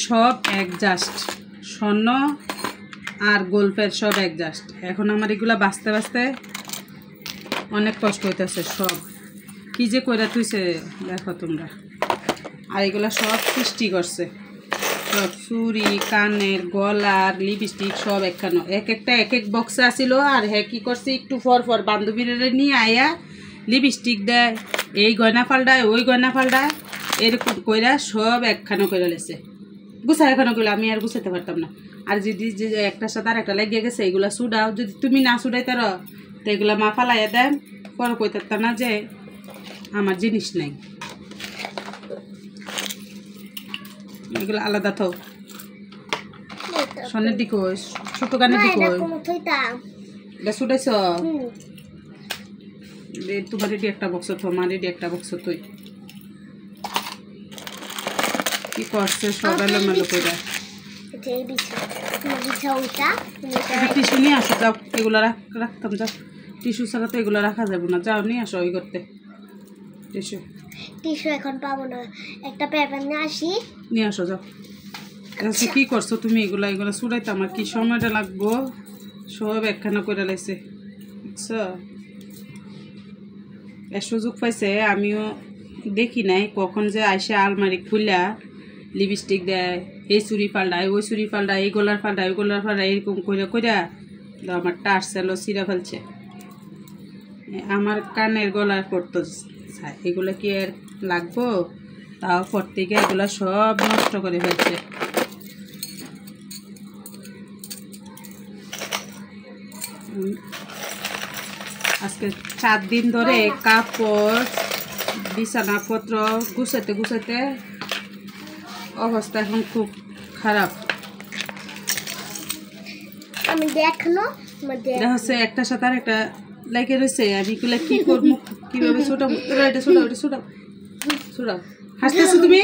সব অ্যাডজাস্ট, স্বর্ণ আর গোল্ফের সব অ্যাডজাস্ট। এখন আমার এগুলা বাঁচতে বাঁচতে অনেক কষ্ট হইতেছে। সব কী যে কইরা তুইছে দেখো তোমরা। আর এগুলা সব সৃষ্টি করছে, সব চুড়ি, কানের, গলার, লিপস্টিক সব একখানো এক একটা এক এক বক্সে আসিল। আর হ্যাঁ কী করছে, একটু পর পর বান্ধবীরা নিয়ে আয়া লিপস্টিক দেয়, এই গয়না পাল্টায়, ওই গয়না পাল্টায়, এরকম কইরা সব একখানো করে লেছে। গুছা এখানো কইলে আমি আর গুছাতে পারতাম না। আর যদি যে একটার সাথে আর একটা লেগে গেছে এগুলা সুডাও, যদি তুমি না সুডাইতার তো এগুলা মা ফালাইয়া দেন, পরে কইতার না যে আমার জিনিস নাই। এগুলো আলাদা থাও। সনের দিকে ছোট গানের দিকে এটা সুটাইছ। তোমার রেডি একটা বক্স থো, আমার রেডি একটা বক্স তুই কি করছে সব এলোমেলো করে। টিস্যু নিয়ে আসো, যাও এগুলো রাখতাম, যাও। টিস্যু ছাড়া তো এগুলো রাখা যাবে না, যাও নিয়ে আসো ওই করতে। টিস্যু এখন পাবো না, একটা পেপার নিয়ে আসি, নিয়ে আসো যাও। আচ্ছা কি করছো তুমি? এগুলো ছুটাইতে আমার কি সময়টা লাগবো, সব একখানা করে লাইছে বুঝছো। এর সুযোগ পাইছে, আমিও দেখি নাই কখন যে আইসে আলমারি খুলা লিপস্টিক দেয়, এই চুড়ি পাল্টায়, ওই চুড়ি পাল্টায়, এই গোলার পাল্টায়, ওই গোলার পাল্টায়, এরকম কইরা কইরা আমার টাচ সেলো ছিঁড়া ফেলছে। আমার কানের গলার পড়তো, এগুলো কি আর লাগবো? তাও পড়তে গিয়ে এগুলো সব নষ্ট করে ফেলছে। আজকে 4 দিন ধরে কাপড় বিছানাপত্র গুছাতে গুছাতে অবস্থা এখন খুব খারাপ। আমি দেখনো এটা হচ্ছে একটার সাথে আর একটা লাগে রয়েছে। আমি এগুলো কি করবো, কিভাবে ছোটাবো? এটা ছোটাও, এটা ছোটাও, ছোটাও। হাসতেছো তুমি?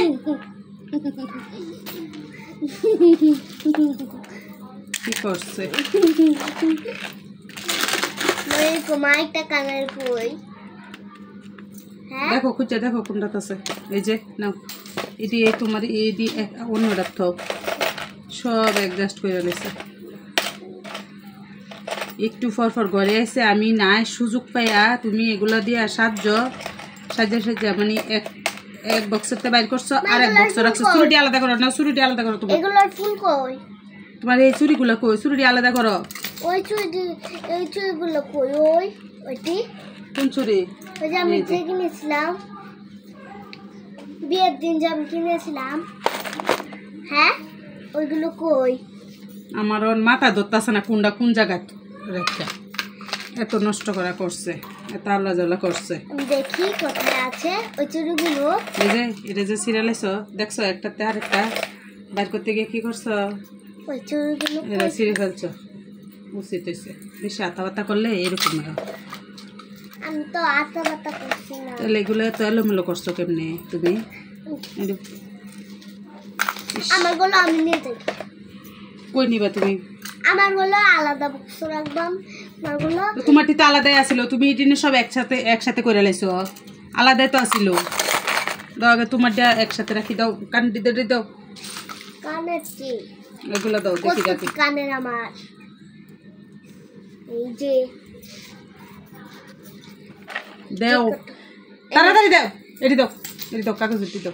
কি করছে? দেখো খুঁজে দেখো কোনটা আছে। এই যে নাও, এটি তোমার এটি অন্যটা থোক সব অ্যাডজাস্ট করে নিয়েছে। একটু ফর ফর ঘরে আসছে, আমি নাই সুযোগ পাইয়া তুমি এগুলা দিয়ে সাজা মানে এক বক্সেতে বাইর করছো আর এক বক্স রাখছো। চুরিটি আলাদা করো না, চুরিটি আলাদা করো। তোমার এই চুরিগুলো কই? চুরিটি আলাদা করো। ওই চুড়িগুলো কই? ওইটি কোন চুরি? ওই যে আমি যে কিনেছিলাম বিয়ের দিন, যে আমি কিনেছিলাম, হ্যাঁ ওইগুলো কই? আমার ওর মাথা ধরতেছে না কোনটা কোন জায়গায় রেখে এত নষ্ট করা করছে, এত আল্লাহ জ্বালা করছে। দেখি কোথায় আছে ওই চুড়িগুলো। এই যে এটা যে সিরিয়ালাইছো দেখছো, একটাতে আরেকটা বাইর করতে গিয়ে কি করছো? ওই চুড়িগুলো এরা ছিঁড়ে ফেলছো। উচিত হয়েছে, বেশি আতাবাতা করলে এরকম হয়। আমি তো আতাবাতা করছি না। তাহলে এগুলো এত এলোমেলো করছো কেমনে তুমি? আমার গুলো আমি নিয়ে যাই। কই নিবা তুমি? আমার গুলো আলাদা বক্স রাখবাম। আমার গুলো তোমারটি তো আলাদাই আসিল, তুমি এটি সব একসাথে করে লাইছো। আলাদাই তো আসিল। দাও আগে তোমারটা একসাথে রাখি দাও। কান দিতে দাও, কানের কি এগুলো দাও দেখি দেখি। কানের আমার এই যে দাও, তাড়াতাড়ি দাও। এটি দাও কাগজ দাও।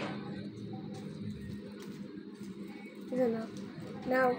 নাও।